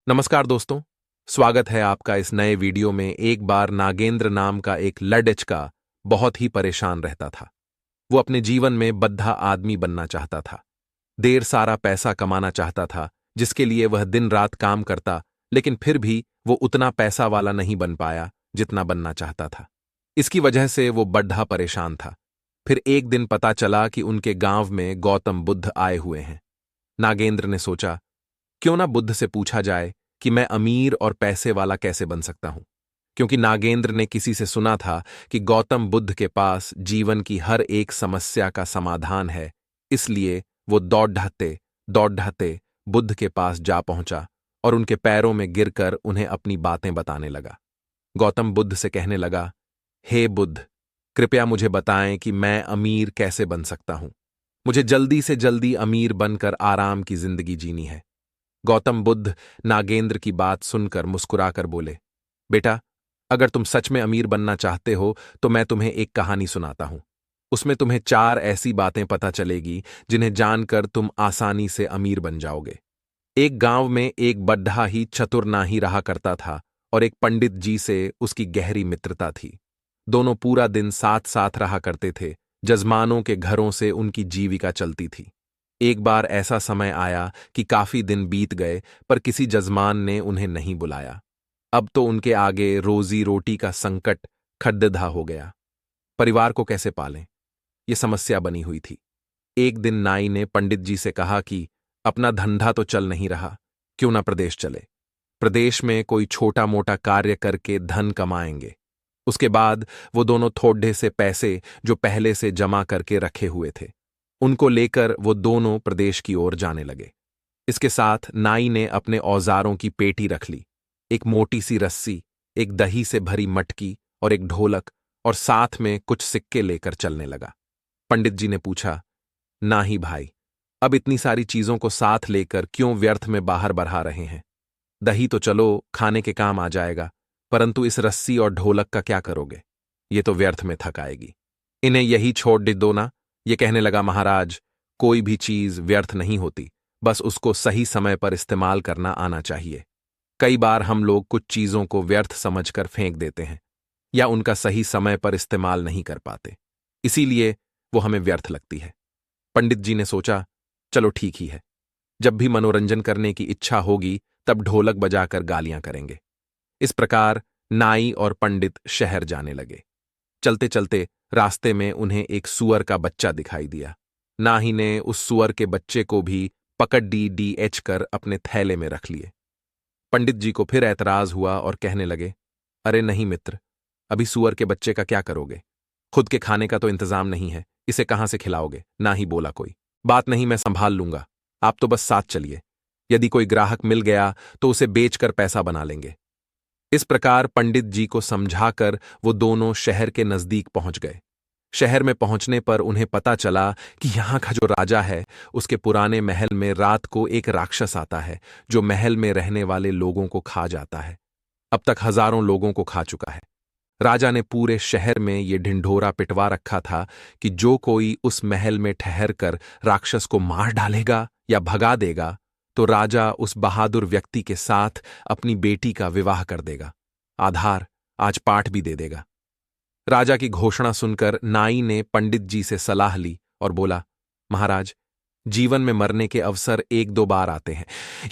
नमस्कार दोस्तों, स्वागत है आपका इस नए वीडियो में। एक बार नागेंद्र नाम का एक लड़का बहुत ही परेशान रहता था। वो अपने जीवन में बद्धा आदमी बनना चाहता था। ढेर सारा पैसा कमाना चाहता था, जिसके लिए वह दिन रात काम करता, लेकिन फिर भी वो उतना पैसा वाला नहीं बन पाया जितना बनना चाहता था। इसकी वजह से वो बड्ढा परेशान था। फिर एक दिन पता चला कि उनके गांव में गौतम बुद्ध आए हुए हैं। नागेंद्र ने सोचा, क्यों ना बुद्ध से पूछा जाए कि मैं अमीर और पैसे वाला कैसे बन सकता हूं। क्योंकि नागेंद्र ने किसी से सुना था कि गौतम बुद्ध के पास जीवन की हर एक समस्या का समाधान है, इसलिए वो दौड़ ढाते बुद्ध के पास जा पहुंचा और उनके पैरों में गिरकर उन्हें अपनी बातें बताने लगा। गौतम बुद्ध से कहने लगा, हे बुद्ध, कृपया मुझे बताएं कि मैं अमीर कैसे बन सकता हूं। मुझे जल्दी से जल्दी अमीर बनकर आराम की जिंदगी जीनी है। गौतम बुद्ध नागेंद्र की बात सुनकर मुस्कुराकर बोले, बेटा, अगर तुम सच में अमीर बनना चाहते हो तो मैं तुम्हें एक कहानी सुनाता हूं। उसमें तुम्हें 4 ऐसी बातें पता चलेगी जिन्हें जानकर तुम आसानी से अमीर बन जाओगे। एक गांव में एक बड्ढा ही चतुर नाही रहा करता था और एक पंडित जी से उसकी गहरी मित्रता थी। दोनों पूरा दिन साथ साथ रहा करते थे। जजमानों के घरों से उनकी जीविका चलती थी। एक बार ऐसा समय आया कि काफी दिन बीत गए, पर किसी जजमान ने उन्हें नहीं बुलाया। अब तो उनके आगे रोजी रोटी का संकट खड्डा हो गया। परिवार को कैसे पालें, ये समस्या बनी हुई थी। एक दिन नाई ने पंडित जी से कहा कि अपना धंधा तो चल नहीं रहा, क्यों ना प्रदेश चले। प्रदेश में कोई छोटा मोटा कार्य करके धन कमाएंगे। उसके बाद वो दोनों थोड़े से पैसे जो पहले से जमा करके रखे हुए थे, उनको लेकर वो दोनों प्रदेश की ओर जाने लगे। इसके साथ नाई ने अपने औजारों की पेटी रख ली। एक मोटी सी रस्सी, एक दही से भरी मटकी और एक ढोलक, और साथ में कुछ सिक्के लेकर चलने लगा। पंडित जी ने पूछा, ना ही भाई, अब इतनी सारी चीजों को साथ लेकर क्यों व्यर्थ में बाहर बढ़ा रहे हैं। दही तो चलो खाने के काम आ जाएगा, परंतु इस रस्सी और ढोलक का क्या करोगे। ये तो व्यर्थ में थक आएगी। इन्हें यही छोड़ दो ना। ये कहने लगा, महाराज, कोई भी चीज व्यर्थ नहीं होती, बस उसको सही समय पर इस्तेमाल करना आना चाहिए। कई बार हम लोग कुछ चीजों को व्यर्थ समझकर फेंक देते हैं या उनका सही समय पर इस्तेमाल नहीं कर पाते, इसीलिए वो हमें व्यर्थ लगती है। पंडित जी ने सोचा, चलो ठीक ही है, जब भी मनोरंजन करने की इच्छा होगी तब ढोलक बजाकर गालियां करेंगे। इस प्रकार नाई और पंडित शहर जाने लगे। चलते चलते रास्ते में उन्हें एक सूअर का बच्चा दिखाई दिया। नाई ने उस सूअर के बच्चे को भी पकड़ डी कर अपने थैले में रख लिए। पंडित जी को फिर ऐतराज हुआ और कहने लगे, अरे नहीं मित्र, अभी सूअर के बच्चे का क्या करोगे। खुद के खाने का तो इंतजाम नहीं है, इसे कहां से खिलाओगे। ना ही बोला कोई, बात नहीं, मैं संभाल लूंगा, आप तो बस साथ चलिए। यदि कोई ग्राहक मिल गया तो उसे बेचकर पैसा बना लेंगे। इस प्रकार पंडित जी को समझाकर वो दोनों शहर के नजदीक पहुंच गए। शहर में पहुंचने पर उन्हें पता चला कि यहां का जो राजा है, उसके पुराने महल में रात को एक राक्षस आता है जो महल में रहने वाले लोगों को खा जाता है। अब तक हजारों लोगों को खा चुका है। राजा ने पूरे शहर में ये ढिंढोरा पिटवा रखा था कि जो कोई उस महल में ठहर कर राक्षस को मार डालेगा या भगा देगा, तो राजा उस बहादुर व्यक्ति के साथ अपनी बेटी का विवाह कर देगा। आधार आज पाठ भी दे देगा। राजा की घोषणा सुनकर नाई ने पंडित जी से सलाह ली और बोला, महाराज, जीवन में मरने के अवसर 1-2 बार आते हैं।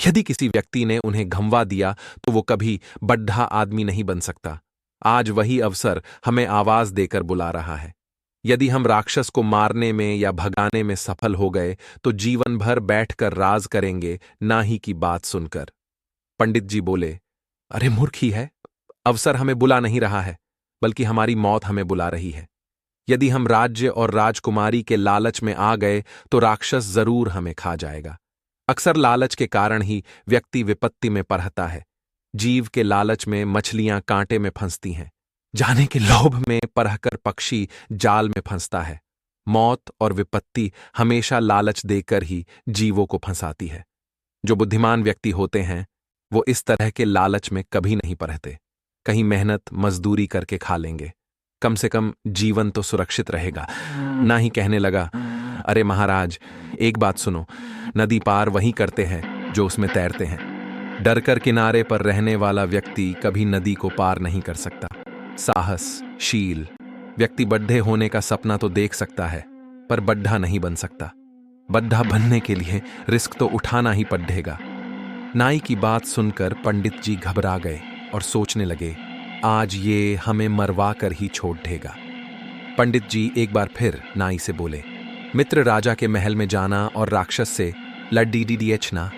यदि किसी व्यक्ति ने उन्हें घमवा दिया तो वो कभी बड्ढा आदमी नहीं बन सकता। आज वही अवसर हमें आवाज देकर बुला रहा है। यदि हम राक्षस को मारने में या भगाने में सफल हो गए तो जीवन भर बैठकर राज करेंगे, ना ही की बात सुनकर। पंडित जी बोले, अरे मूर्ख ही है, अवसर हमें बुला नहीं रहा है, बल्कि हमारी मौत हमें बुला रही है। यदि हम राज्य और राजकुमारी के लालच में आ गए तो राक्षस जरूर हमें खा जाएगा। अक्सर लालच के कारण ही व्यक्ति विपत्ति में पड़ता है। जीव के लालच में मछलियां कांटे में फंसती हैं। जाने के लोभ में परहकर पक्षी जाल में फंसता है। मौत और विपत्ति हमेशा लालच देकर ही जीवों को फंसाती है। जो बुद्धिमान व्यक्ति होते हैं वो इस तरह के लालच में कभी नहीं पड़ते। कहीं मेहनत मजदूरी करके खा लेंगे, कम से कम जीवन तो सुरक्षित रहेगा। ना ही कहने लगा, अरे महाराज, एक बात सुनो, नदी पार वही करते हैं जो उसमें तैरते हैं। डर कर किनारे पर रहने वाला व्यक्ति कभी नदी को पार नहीं कर सकता। साहस, शील व्यक्ति बड्ढे होने का सपना तो देख सकता है, पर बड्ढा नहीं बन सकता। बड्ढा बनने के लिए रिस्क तो उठाना ही पड़ेगा। नाई की बात सुनकर पंडित जी घबरा गए और सोचने लगे, आज ये हमें मरवा कर ही छोड़ देगा। पंडित जी एक बार फिर नाई से बोले, मित्र राजा के महल में जाना और राक्षस से लड़ना,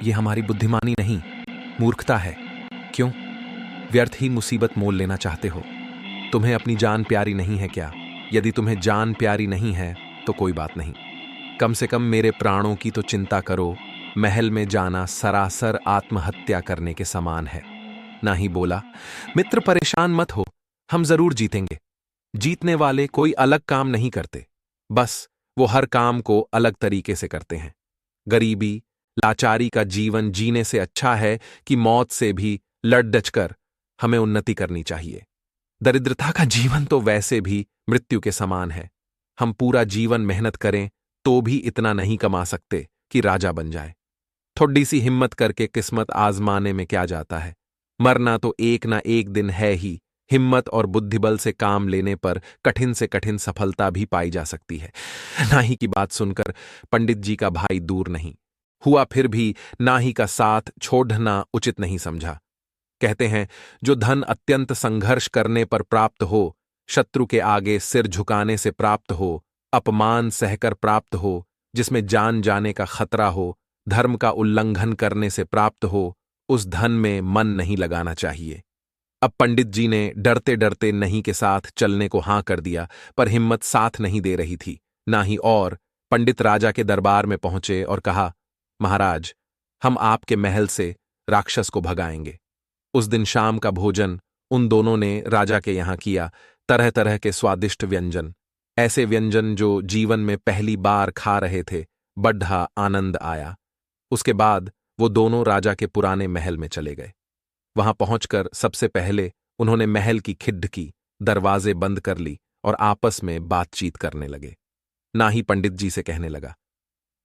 ये हमारी बुद्धिमानी नहीं, मूर्खता है। क्यों? व्यर्थ ही मुसीबत मोल लेना चाहते हो? तुम्हें अपनी जान प्यारी नहीं है क्या? यदि तुम्हें जान प्यारी नहीं है तो कोई बात नहीं, कम से कम मेरे प्राणों की तो चिंता करो। महल में जाना सरासर आत्महत्या करने के समान है। नाई बोला, मित्र परेशान मत हो, हम जरूर जीतेंगे। जीतने वाले कोई अलग काम नहीं करते, बस वो हर काम को अलग तरीके से करते हैं। गरीबी, लाचारी का जीवन जीने से अच्छा है कि मौत से भी लड़ डचकर हमें उन्नति करनी चाहिए। दरिद्रता का जीवन तो वैसे भी मृत्यु के समान है। हम पूरा जीवन मेहनत करें तो भी इतना नहीं कमा सकते कि राजा बन जाए। थोड़ी सी हिम्मत करके किस्मत आजमाने में क्या जाता है? मरना तो एक ना एक दिन है ही। हिम्मत और बुद्धिबल से काम लेने पर कठिन से कठिन सफलता भी पाई जा सकती है। नाई की बात सुनकर पंडित जी का भाई दूर नहीं हुआ, फिर भी नाई का साथ छोड़ना उचित नहीं समझा। कहते हैं, जो धन अत्यंत संघर्ष करने पर प्राप्त हो, शत्रु के आगे सिर झुकाने से प्राप्त हो, अपमान सहकर प्राप्त हो, जिसमें जान जाने का खतरा हो, धर्म का उल्लंघन करने से प्राप्त हो, उस धन में मन नहीं लगाना चाहिए। अब पंडित जी ने डरते डरते नहीं के साथ चलने को हां कर दिया, पर हिम्मत साथ नहीं दे रही थी। नाई और पंडित राजा के दरबार में पहुंचे और कहा, महाराज, हम आपके महल से राक्षस को भगाएंगे। उस दिन शाम का भोजन उन दोनों ने राजा के यहां किया। तरह तरह के स्वादिष्ट व्यंजन, ऐसे व्यंजन जो जीवन में पहली बार खा रहे थे। बड़ा आनंद आया। उसके बाद वो दोनों राजा के पुराने महल में चले गए। वहां पहुंचकर सबसे पहले उन्होंने महल की खिड़की, दरवाजे बंद कर ली और आपस में बातचीत करने लगे। नाई पंडित जी से कहने लगा,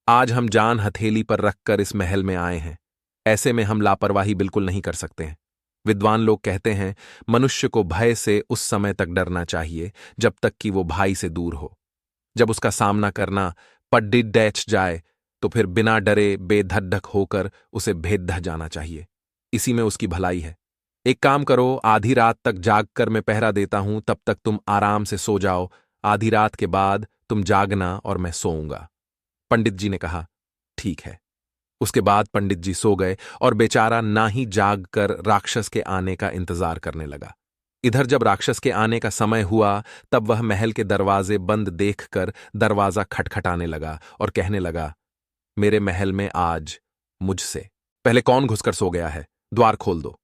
आज हम जान हथेली पर रखकर इस महल में आए हैं। ऐसे में हम लापरवाही बिल्कुल नहीं कर सकते हैं। विद्वान लोग कहते हैं, मनुष्य को भय से उस समय तक डरना चाहिए जब तक कि वो भाई से दूर हो। जब उसका सामना करना पड्डिड डैच जाए तो फिर बिना डरे बेधड़क होकर उसे भेद ध जाना चाहिए। इसी में उसकी भलाई है। एक काम करो, आधी रात तक जागकर मैं पहरा देता हूं, तब तक तुम आराम से सो जाओ। आधी रात के बाद तुम जागना और मैं सोऊंगा। पंडित जी ने कहा, ठीक है। उसके बाद पंडित जी सो गए और बेचारा नाई जाग कर राक्षस के आने का इंतजार करने लगा। इधर जब राक्षस के आने का समय हुआ, तब वह महल के दरवाजे बंद देखकर दरवाजा खटखटाने लगा और कहने लगा, मेरे महल में आज मुझसे पहले कौन घुसकर सो गया है? द्वार खोल दो।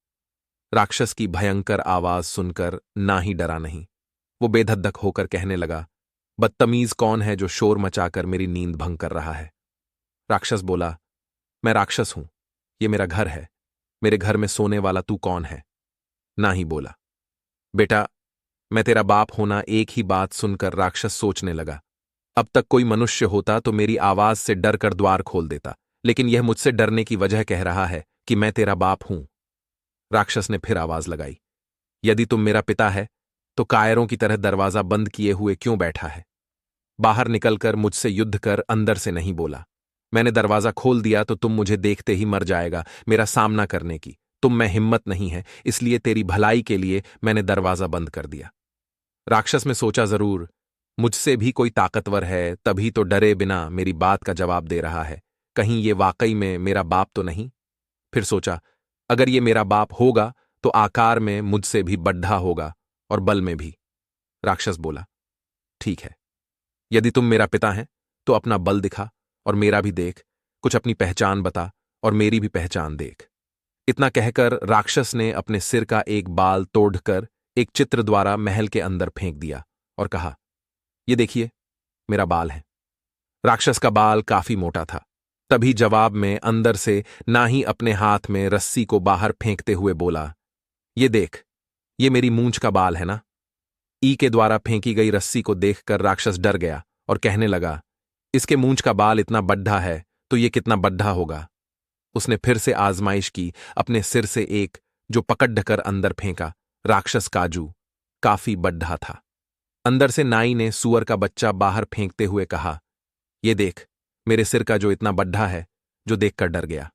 राक्षस की भयंकर आवाज सुनकर नाई डरा नहीं। वो बेधधक होकर कहने लगा, बदतमीज कौन है जो शोर मचाकर मेरी नींद भंग कर रहा है? राक्षस बोला, मैं राक्षस हूं, ये मेरा घर है। मेरे घर में सोने वाला तू कौन है? नाई बोला, बेटा, मैं तेरा बाप होना। एक ही बात सुनकर राक्षस सोचने लगा, अब तक कोई मनुष्य होता तो मेरी आवाज से डर कर द्वार खोल देता, लेकिन यह मुझसे डरने की वजह कह रहा है कि मैं तेरा बाप हूं। राक्षस ने फिर आवाज लगाई, यदि तुम मेरा पिता है तो कायरों की तरह दरवाजा बंद किए हुए क्यों बैठा है? बाहर निकलकर मुझसे युद्ध कर, अंदर से नहीं बोला। मैंने दरवाजा खोल दिया तो तुम मुझे देखते ही मर जाएगा मेरा सामना करने की। तुम में हिम्मत नहीं है, इसलिए तेरी भलाई के लिए मैंने दरवाजा बंद कर दिया। राक्षस में सोचा, जरूर मुझसे भी कोई ताकतवर है, तभी तो डरे बिना मेरी बात का जवाब दे रहा है। कहीं ये वाकई में मेरा बाप तो नहीं? फिर सोचा, अगर ये मेरा बाप होगा तो आकार में मुझसे भी बड्ढा होगा और बल में भी। राक्षस बोला, ठीक है, यदि तुम मेरा पिता है तो अपना बल दिखा और मेरा भी देख, कुछ अपनी पहचान बता और मेरी भी पहचान देख। इतना कहकर राक्षस ने अपने सिर का एक बाल तोड़कर एक चित्र द्वारा महल के अंदर फेंक दिया और कहा, ये देखिए, मेरा बाल है। राक्षस का बाल काफी मोटा था। तभी जवाब में अंदर से नाई अपने हाथ में रस्सी को बाहर फेंकते हुए बोला, ये देख, ये मेरी मूंछ का बाल है ना? ई के द्वारा फेंकी गई रस्सी को देखकर राक्षस डर गया और कहने लगा, इसके मूंछ का बाल इतना बड्ढा है तो ये कितना बड्ढा होगा। उसने फिर से आजमाइश की, अपने सिर से एक जो पकड़ कर अंदर फेंका। राक्षस काजू काफी बड्ढा था। अंदर से नाई ने सूअर का बच्चा बाहर फेंकते हुए कहा, ये देख, मेरे सिर का जो इतना बड्ढा है, जो देखकर डर गया।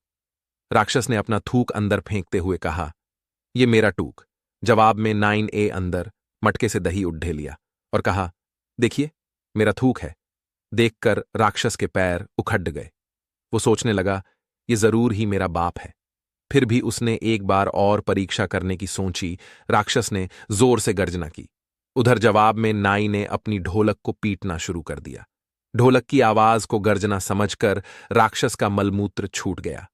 राक्षस ने अपना थूक अंदर फेंकते हुए कहा, ये मेरा टूक। जवाब में 9A अंदर मटके से दही उड्ढे लिया और कहा, देखिए, मेरा थूक है। देखकर राक्षस के पैर उखड़ गए। वो सोचने लगा, ये जरूर ही मेरा बाप है। फिर भी उसने एक बार और परीक्षा करने की सोची। राक्षस ने जोर से गर्जना की। उधर जवाब में नाई ने अपनी ढोलक को पीटना शुरू कर दिया। ढोलक की आवाज को गर्जना समझकर राक्षस का मलमूत्र छूट गया।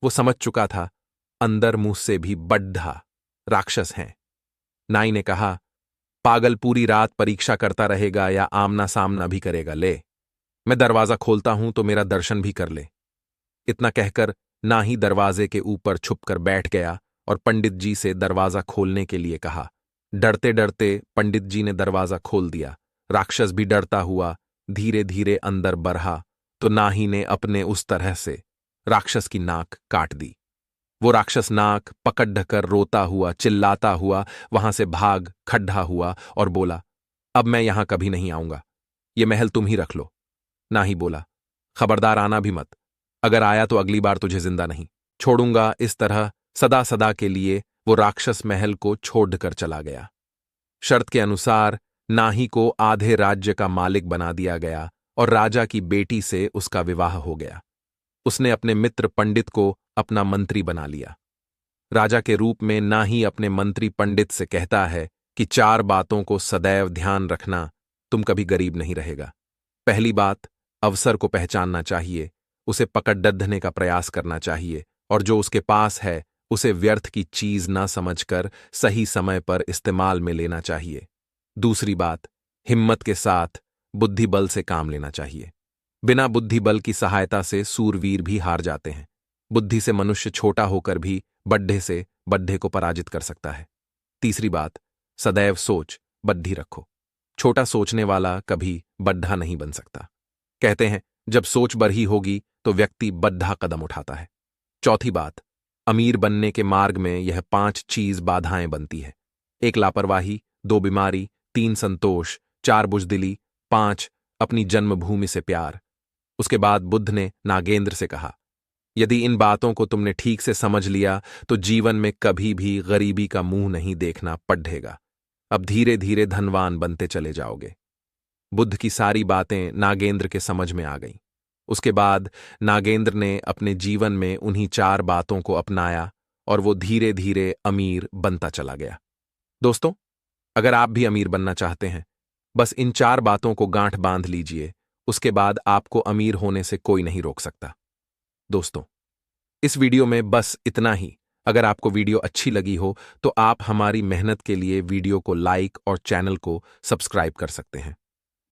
वो समझ चुका था, अंदर मुंह से भी बड्ढा राक्षस हैं। नाई ने कहा, पागल पूरी रात परीक्षा करता रहेगा या आमना सामना भी करेगा? ले, मैं दरवाजा खोलता हूं तो मेरा दर्शन भी कर ले। इतना कहकर ना ही दरवाजे के ऊपर छुपकर बैठ गया और पंडित जी से दरवाजा खोलने के लिए कहा। डरते डरते पंडित जी ने दरवाजा खोल दिया। राक्षस भी डरता हुआ धीरे धीरे अंदर बढ़ा तो नाही ने अपने उस तरह से राक्षस की नाक काट दी। वो राक्षस नाक पकड़ ढकर रोता हुआ चिल्लाता हुआ वहां से भाग खड्डा हुआ और बोला, अब मैं यहां कभी नहीं आऊंगा, ये महल तुम ही रख लो। नाही बोला, खबरदार आना भी मत, अगर आया तो अगली बार तुझे जिंदा नहीं छोड़ूंगा। इस तरह सदा सदा के लिए वो राक्षस महल को छोड़कर चला गया। शर्त के अनुसार नाही को आधे राज्य का मालिक बना दिया गया और राजा की बेटी से उसका विवाह हो गया। उसने अपने मित्र पंडित को अपना मंत्री बना लिया। राजा के रूप में नाही अपने मंत्री पंडित से कहता है कि 4 बातों को सदैव ध्यान रखना, तुम कभी गरीब नहीं रहेगा। पहली बात, अवसर को पहचानना चाहिए, उसे पकड़ डद्धने का प्रयास करना चाहिए और जो उसके पास है उसे व्यर्थ की चीज ना समझकर सही समय पर इस्तेमाल में लेना चाहिए। दूसरी बात, हिम्मत के साथ बुद्धि बल से काम लेना चाहिए। बिना बुद्धि बल की सहायता से सूरवीर भी हार जाते हैं। बुद्धि से मनुष्य छोटा होकर भी बड्ढे से बड्ढे को पराजित कर सकता है। तीसरी बात, सदैव सोच बड्ढी रखो। छोटा सोचने वाला कभी बड्ढा नहीं बन सकता। कहते हैं, जब सोच बड़ी होगी तो व्यक्ति बड्ढा कदम उठाता है। चौथी बात, अमीर बनने के मार्ग में यह 5 चीज बाधाएं बनती है। 1 लापरवाही, 2 बीमारी, 3 संतोष, 4 बुजदिली, 5 अपनी जन्मभूमि से प्यार। उसके बाद बुद्ध ने नागेंद्र से कहा, यदि इन बातों को तुमने ठीक से समझ लिया तो जीवन में कभी भी गरीबी का मुंह नहीं देखना पड़ेगा। अब धीरे धीरे धनवान बनते चले जाओगे। बुद्ध की सारी बातें नागेंद्र के समझ में आ गईं। उसके बाद नागेंद्र ने अपने जीवन में उन्हीं 4 बातों को अपनाया और वो धीरे धीरे अमीर बनता चला गया। दोस्तों, अगर आप भी अमीर बनना चाहते हैं, बस इन 4 बातों को गांठ बांध लीजिए, उसके बाद आपको अमीर होने से कोई नहीं रोक सकता। दोस्तों, इस वीडियो में बस इतना ही। अगर आपको वीडियो अच्छी लगी हो तो आप हमारी मेहनत के लिए वीडियो को लाइक और चैनल को सब्सक्राइब कर सकते हैं।